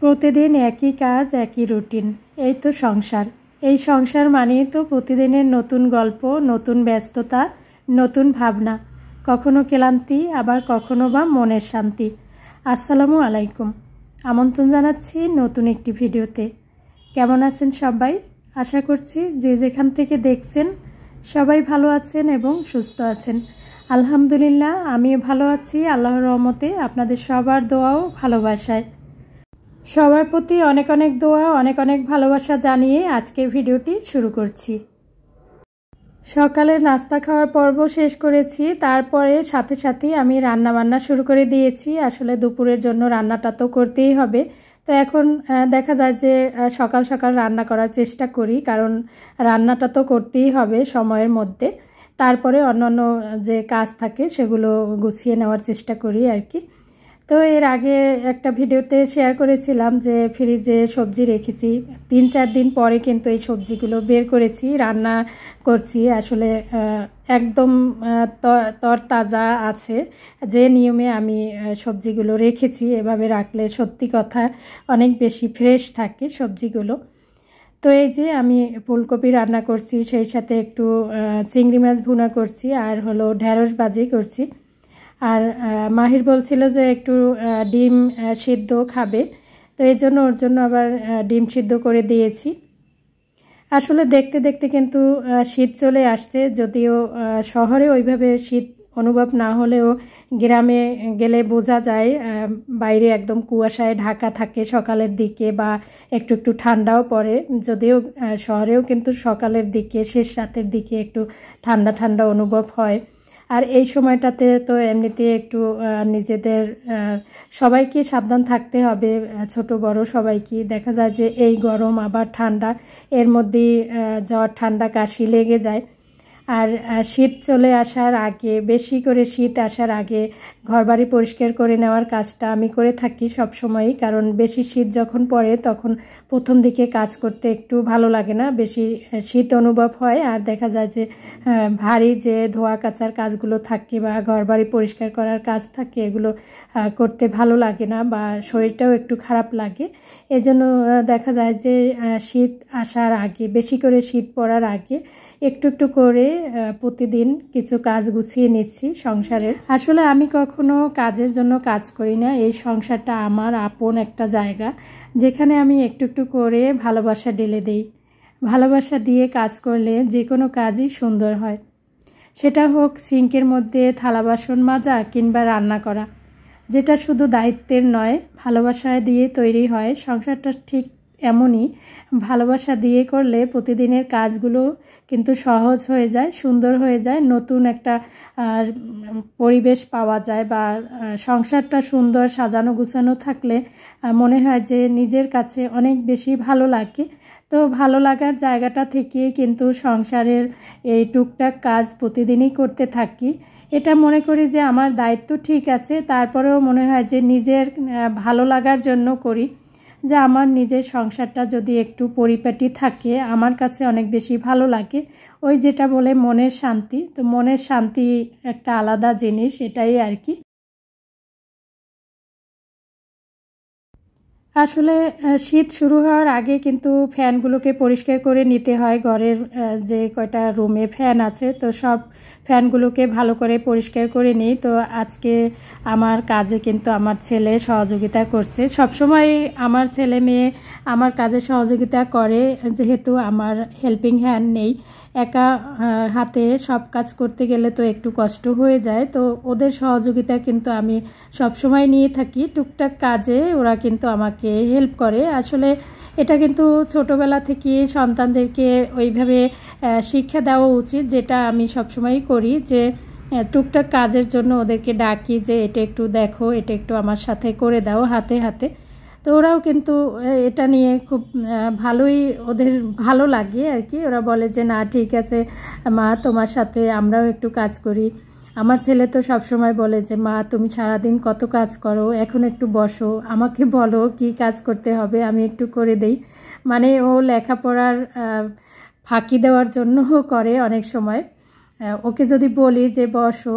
প্রতিদিন একই কাজ একই রুটিন, এই তো সংসার। এই সংসার মানেই তো প্রতিদিনের নতুন গল্প, নতুন ব্যস্ততা, নতুন ভাবনা, কখনো ক্লান্তি, আবার কখনো বা মনের শান্তি। আসসালামু আলাইকুম, আমন্ত্রণ জানাচ্ছি নতুন একটি ভিডিওতে। কেমন আছেন সবাই? আশা করছি যে যেখান থেকে দেখছেন সবাই ভালো আছেন এবং সুস্থ আছেন। আলহামদুলিল্লাহ, আমিও ভালো আছি আল্লাহর রহমতে, আপনাদের সবার দোয়া ও ভালোবাসায়। সবার প্রতি অনেক অনেক দোয়া, অনেক অনেক ভালোবাসা জানিয়ে আজকের ভিডিওটি শুরু করছি। সকালে নাস্তা খাওয়ার পর্ব শেষ করেছি, তারপরে সাথে সাথেই আমি রান্না বান্না শুরু করে দিয়েছি। আসলে দুপুরের জন্য রান্নাটা তো করতেই হবে। তো এখন দেখা যায় যে সকাল সকাল রান্না করার চেষ্টা করি, কারণ রান্নাটা তো করতেই হবে সময়ের মধ্যে। তারপরে অন্যান্য যে কাজ থাকে সেগুলো গুছিয়ে নেওয়ার চেষ্টা করি আর কি। তো এর আগে একটা ভিডিওতে শেয়ার করেছিলাম যে ফ্রিজে সবজি রেখেছি, 3-4 দিন পরে কিন্তু এই সবজিগুলো বের করেছি, রান্না করছি। আসলে একদম তরতাজা আছে, যে নিয়মে আমি সবজিগুলো রেখেছি। এভাবে রাখলে সত্যি কথা অনেক বেশি ফ্রেশ থাকে সবজিগুলো। তো এই যে আমি ফুলকপি রান্না করছি, সেই সাথে একটু চিংড়ি মাছ ভুনা করছি, আর হলো ঢেঁড়স ভাজি করছি। আর মাহির বলছিল যে একটু ডিম সিদ্ধ খাবে, তো এই জন্য ওর জন্য আবার ডিম সিদ্ধ করে দিয়েছি। আসলে দেখতে দেখতে কিন্তু শীত চলে আসছে, যদিও শহরে ওইভাবে শীত অনুভব না হলেও গ্রামে গেলে বোঝা যায়। বাইরে একদম কুয়াশায় ঢাকা থাকে সকালের দিকে, বা একটু একটু ঠান্ডাও পড়ে, যদিও শহরেও কিন্তু সকালের দিকে শেষ রাতের দিকে একটু ঠান্ডা ঠান্ডা অনুভব হয়। আর এই সময়টাতে তো এমনিতে একটু নিজেদের সবাইকে সাবধান থাকতে হবে, ছোট বড় সবাইকে। দেখা যায় যে এই গরম আবার ঠান্ডা, এর মধ্যেই জ্বর ঠান্ডা কাশি লেগে যায়। আর শীত চলে আসার আগে, বেশি করে শীত আসার আগে ঘরবাড়ি পরিষ্কার করে নেওয়ার কাজটা আমি করে থাকি সব সময়ই, কারণ বেশি শীত যখন পড়ে তখন প্রথম দিকে কাজ করতে একটু ভালো লাগে না, বেশি শীত অনুভব হয়। আর দেখা যায় যে ভারী যে ধোয়া কাচার কাজগুলো থাকে বা ঘরবাড়ি পরিষ্কার করার কাজ থাকে, এগুলো করতে ভালো লাগে না, বা শরীরটাও একটু খারাপ লাগে। এজন্য দেখা যায় যে শীত আসার আগে, বেশি করে শীত পড়ার আগে একটু একটু করে প্রতিদিন কিছু কাজ গুছিয়ে নিচ্ছি সংসারের। আসলে আমি কখনো কাজের জন্য কাজ করি না, এই সংসারটা আমার আপন একটা জায়গা, যেখানে আমি একটু একটু করে ভালোবাসা ঢেলে দেই। ভালোবাসা দিয়ে কাজ করলে যে কোনো কাজই সুন্দর হয়, সেটা হোক সিঙ্কের মধ্যে থালা বাসন মাজা কিংবা রান্না করা। যেটা শুধু দায়িত্বের নয়, ভালোবাসা দিয়ে তৈরি হয় সংসারটা। ঠিক এমনই, ভালোবাসা দিয়ে করলে প্রতিদিনের কাজগুলো কিন্তু সহজ হয়ে যায়, সুন্দর হয়ে যায়, নতুন একটা পরিবেশ পাওয়া যায়, বা সংসারটা সুন্দর সাজানো গুছানো থাকলে মনে হয় যে নিজের কাছে অনেক বেশি ভালো লাগে। তো ভালো লাগার জায়গাটা থেকে কিন্তু সংসারের এই টুকটাক কাজ প্রতিদিনই করতে থাকি। এটা মনে করি যে আমার দায়িত্ব ঠিক আছে, তারপরেও মনে হয় যে নিজের ভালো লাগার জন্য করি, যে আমার নিজের সংসারটা যদি একটু পরিপাটি থাকে আমার কাছে অনেক বেশি ভালো লাগে। ওই যেটা বলে মনের শান্তি, তো মনের শান্তি একটা আলাদা জিনিস, এটাই আর কি। আসলে শীত শুরু হওয়ার আগে কিন্তু ফ্যানগুলোকে পরিষ্কার করে নিতে হয়। ঘরের যে কয়টা রুমে ফ্যান আছে, তো সব ফ্যানগুলোকে ভালো করে পরিষ্কার করে নিই। তো আজকে আমার কাজে কিন্তু আমার ছেলে সহযোগিতা করছে। সবসময় আমার ছেলে মেয়ে আমার কাজে সহযোগিতা করে, যেহেতু আমার হেল্পিং হ্যান্ড নেই। একা হাতে সব কাজ করতে গেলে তো একটু কষ্ট হয়ে যায়, তো ওদের সহযোগিতা কিন্তু আমি সবসময় নিয়ে থাকি। টুকটাক কাজে ওরা কিন্তু আমাকে হেল্প করে। আসলে এটা কিন্তু ছোটোবেলা থেকে সন্তানদেরকে ওইভাবে শিক্ষা দেওয়া উচিত, যেটা আমি সবসময়ই করি, যে টুকটাক কাজের জন্য ওদেরকে ডাকি যে এটা একটু দেখো, এটা একটু আমার সাথে করে দাও হাতে হাতে। তো ওরাও কিন্তু এটা নিয়ে খুব ভালোই, ওদের ভালো লাগে আর কি। ওরা বলে যে না ঠিক আছে মা, তোমার সাথে আমরাও একটু কাজ করি। আমার ছেলে তো সবসময় বলে যে মা তুমি সারাদিন কত কাজ করো, এখন একটু বসো, আমাকে বলো কি কাজ করতে হবে, আমি একটু করে দেই। মানে ও লেখাপড়ার ফাঁকি দেওয়ার জন্যও করে অনেক সময়। ওকে যদি বলি যে বসো,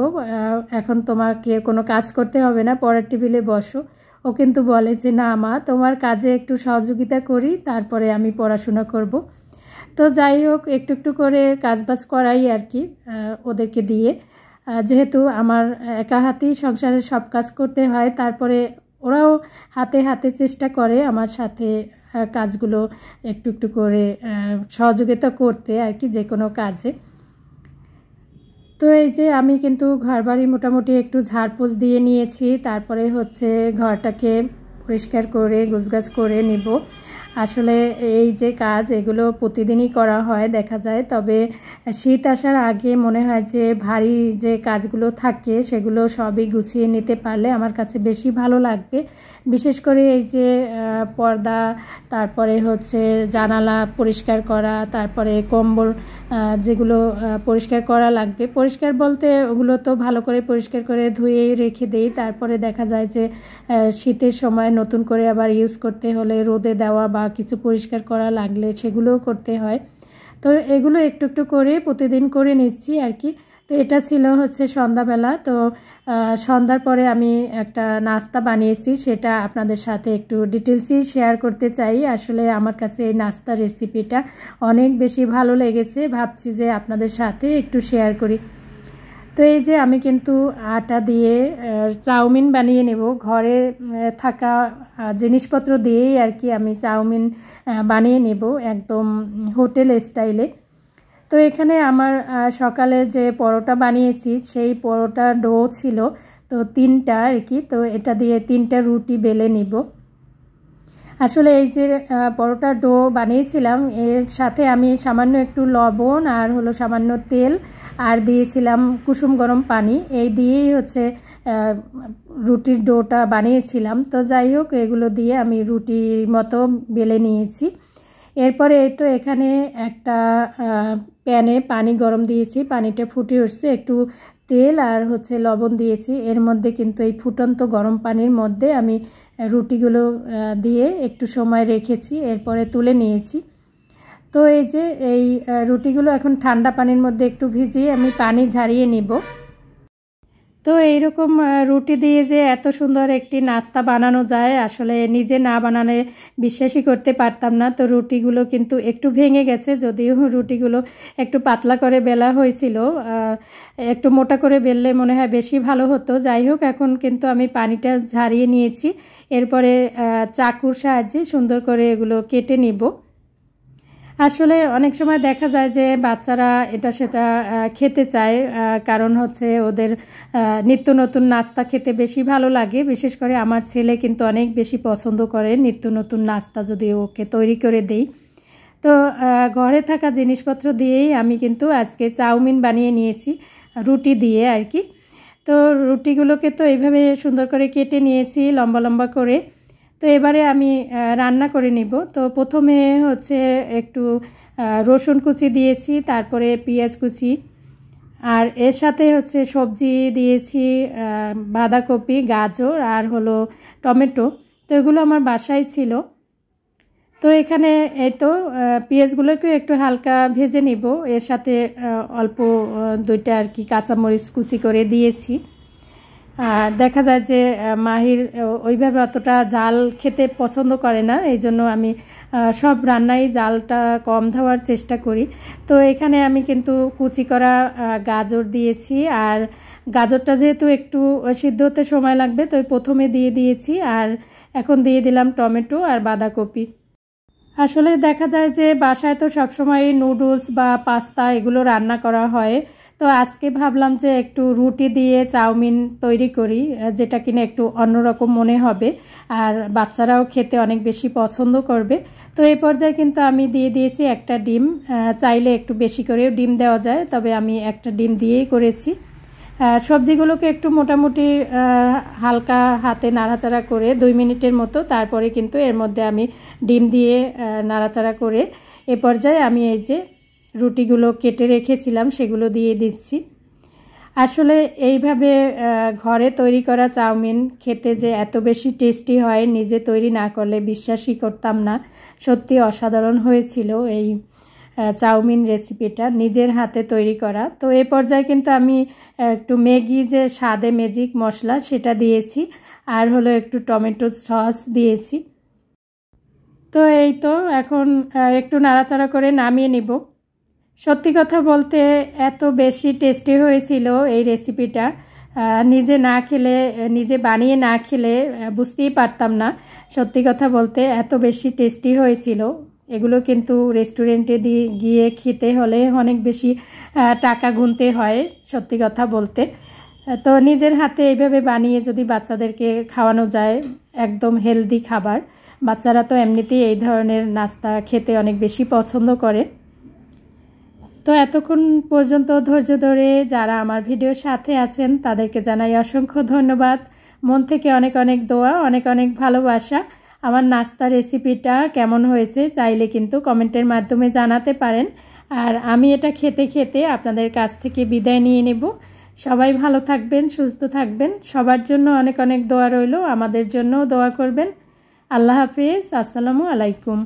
এখন তোমাকে কোনো কাজ করতে হবে না, পরের টেবিলে বসো, ও কিন্তু বলে যে না মা তোমার কাজে একটু সহযোগিতা করি, তারপরে আমি পড়াশোনা করব। তো যাই হোক একটু একটু করে কাজবাজ করাই আর কি ওদেরকে দিয়ে, যেহেতু আমার একা হাতেই সংসারের সব কাজ করতে হয়, তারপরে ওরাও হাতে হাতে চেষ্টা করে আমার সাথে কাজগুলো একটু একটু করে সহযোগিতা করতে আর কি, যে কোনো কাজে। তো এই যে আমি কিন্তু ঘরবাড়ি মোটামুটি একটু ঝাড়পোছ দিয়ে নিয়েছি, তারপরে হচ্ছে ঘরটাকে পরিষ্কার করে গোছগাছ করে নিব। আসলে এই যে কাজ এগুলো প্রতিদিনই করা হয় দেখা যায়, তবে শীত আসার আগে মনে হয় যে ভারী যে কাজগুলো থাকে সেগুলো সবই গুছিয়ে নিতে পারলে আমার কাছে বেশি ভালো লাগবে। বিশেষ করে এই যে পর্দা, তারপরে হচ্ছে জানালা পরিষ্কার করা, তারপরে কম্বল যেগুলো পরিষ্কার করা লাগবে, পরিষ্কার বলতে ওগুলো তো ভালো করে পরিষ্কার করে ধুয়ে রেখে দেই। তারপরে দেখা যায় যে শীতের সময় নতুন করে আবার ইউজ করতে হলে রোদে দেওয়া বা কিছু পরিষ্কার করা লাগলে সেগুলোও করতে হয়। তো এগুলো একটু একটু করে প্রতিদিন করে নিচ্ছি আর কি। তো এটা ছিল হচ্ছে সন্ধ্যাবেলা। তো সন্ধ্যার পরে আমি একটা নাস্তা বানিয়েছি, সেটা আপনাদের সাথে একটু ডিটেলসই শেয়ার করতে চাই। আসলে আমার কাছে এই নাস্তার রেসিপিটা অনেক বেশি ভালো লেগেছে, ভাবছি যে আপনাদের সাথে একটু শেয়ার করি। তো এই যে আমি কিন্তু আটা দিয়ে চাউমিন বানিয়ে নেব, ঘরে থাকা জিনিসপত্র দিয়েই আর কি আমি চাউমিন বানিয়ে নেব একদম হোটেল স্টাইলে। তো এখানে আমার সকালে যে পরোটা বানিয়েছি সেই পরোটা ডো ছিল তো 3টা আর কি। তো এটা দিয়ে 3টা রুটি বেলে নিব। আসলে এই যে পরোটা ডো বানিয়েছিলাম এর সাথে আমি সামান্য একটু লবণ আর হলো সামান্য তেল আর দিয়েছিলাম কুসুম গরম পানি, এই দিয়েই হচ্ছে রুটির ডোটা বানিয়েছিলাম। তো যাই হোক এগুলো দিয়ে আমি রুটির মতো বেলে নিয়েছি। এরপরে এই তো এখানে একটা প্যানে পানি গরম দিয়েছি, পানিটা ফুটে উঠছে, একটু তেল আর হচ্ছে লবণ দিয়েছি। এর মধ্যে কিন্তু এই ফুটন্ত গরম পানির মধ্যে আমি রুটিগুলো দিয়ে একটু সময় রেখেছি, এরপরে তুলে নিয়েছি। তো এই যে এই রুটিগুলো এখন ঠান্ডা পানির মধ্যে একটু ভিজিয়ে আমি পানি ঝারিয়ে নিব। তো এইরকম রুটি দিয়ে যে এত সুন্দর একটি নাস্তা বানানো যায় আসলে নিজে না বানালে বিশ্বাসই করতে পারতাম না। তো রুটিগুলো কিন্তু একটু ভেঙে গেছে, যদিও রুটিগুলো একটু পাতলা করে বেলা হয়েছিল, একটু মোটা করে বেললে মনে হয় বেশি ভালো হতো। যাই হোক এখন কিন্তু আমি পানিটা ঝারিয়ে নিয়েছি, এরপরে চাকুর সাহায্যে সুন্দর করে এগুলো কেটে নিব। আসলে অনেক সময় দেখা যায় যে বাচ্চারা এটা সেটা খেতে চায়, কারণ হচ্ছে ওদের নিত্য নতুন নাস্তা খেতে বেশি ভালো লাগে। বিশেষ করে আমার ছেলে কিন্তু অনেক বেশি পছন্দ করে নিত্য নতুন নাস্তা যদি ওকে তৈরি করে দেই। তো ঘরে থাকা জিনিসপত্র দিয়েই আমি কিন্তু আজকে চাউমিন বানিয়ে নিয়েছি রুটি দিয়ে আর কি। তো রুটিগুলোকে তো এইভাবে সুন্দর করে কেটে নিয়েছি লম্বা লম্বা করে। তো এবারে আমি রান্না করে নিব। তো প্রথমে হচ্ছে একটু রসুন কুচি দিয়েছি, তারপরে পেঁয়াজ কুচি, আর এর সাথে হচ্ছে সবজি দিয়েছি বাঁধাকপি, গাজর আর হলো টমেটো। তো এগুলো আমার বাসায় ছিল। তো এখানে এই তো পেঁয়াজগুলোকে একটু হালকা ভেজে নিব, এর সাথে অল্প 2টা আর কি কাঁচামরিচ কুচি করে দিয়েছি। দেখা যায় যে মাহির ওইভাবে অতটা জাল খেতে পছন্দ করে না, এই জন্য আমি সব রান্নায় জালটা কম দেওয়ার চেষ্টা করি। তো এখানে আমি কিন্তু কুচি করা গাজর দিয়েছি, আর গাজরটা যেহেতু একটু সিদ্ধ হতে সময় লাগবে তো প্রথমে দিয়ে দিয়েছি, আর এখন দিয়ে দিলাম টমেটো আর বাঁধাকপি। আসলে দেখা যায় যে বাসায় তো সবসময় নুডলস বা পাস্তা এগুলো রান্না করা হয়। তো আজকে ভাবলাম যে একটু রুটি দিয়ে চাউমিন তৈরি করি, যেটা কিনা একটু অন্যরকম মনে হবে আর বাচ্চারাও খেতে অনেক বেশি পছন্দ করবে। তো এই পর্যায়ে কিন্তু আমি দিয়ে দিয়েছি একটা ডিম, চাইলে একটু বেশি করেও ডিম দেওয়া যায়, তবে আমি একটা ডিম দিয়েই করেছি। সবজিগুলোকে একটু মোটামুটি হালকা হাতে নাড়াচাড়া করে 2 মিনিটের মতো, তারপরে কিন্তু এর মধ্যে আমি ডিম দিয়ে নাড়াচাড়া করে এ পর্যায়ে আমি এই যে রুটিগুলো কেটে রেখেছিলাম সেগুলো দিয়ে দিচ্ছি। আসলে এইভাবে ঘরে তৈরি করা চাউমিন খেতে যে এত বেশি টেস্টি হয় নিজে তৈরি না করলে বিশ্বাসই করতাম না। সত্যি অসাধারণ হয়েছিল এই চাউমিন রেসিপিটা নিজের হাতে তৈরি করা। তো এই পর্যায়ে কিন্তু আমি একটু ম্যাগি যে স্বাদে ম্যাজিক মশলা সেটা দিয়েছি, আর হলো একটু টমেটো সস দিয়েছি। তো এই তো এখন একটু নাড়াচাড়া করে নামিয়ে নিব। সত্যি কথা বলতে এত বেশি টেস্টি হয়েছিল এই রেসিপিটা, নিজে না খেলে, নিজে বানিয়ে না খেলে বুঝতেই পারতাম না। সত্যি কথা বলতে এত বেশি টেস্টি হয়েছিল। এগুলো কিন্তু রেস্টুরেন্টে গিয়ে খেতে হলে অনেক বেশি টাকা গুনতে হয় সত্যি কথা বলতে। তো নিজের হাতে এইভাবে বানিয়ে যদি বাচ্চাদেরকে খাওয়ানো যায়, একদম হেলদি খাবার, বাচ্চারা তো এমনিতেই এই ধরনের নাস্তা খেতে অনেক বেশি পছন্দ করে। তো এতক্ষণ পর্যন্ত ধৈর্য ধরে যারা আমার ভিডিওর সাথে আছেন তাদেরকে জানাই অসংখ্য ধন্যবাদ। মন থেকে অনেক অনেক দোয়া, অনেক অনেক ভালোবাসা। আমার নাস্তা রেসিপিটা কেমন হয়েছে চাইলে কিন্তু কমেন্টের মাধ্যমে জানাতে পারেন। আর আমি এটা খেতে খেতে আপনাদের কাছ থেকে বিদায় নিয়ে নেব। সবাই ভালো থাকবেন, সুস্থ থাকবেন। সবার জন্য অনেক অনেক দোয়া রইল, আমাদের জন্যও দোয়া করবেন। আল্লাহ হাফেজ, আসসালামু আলাইকুম।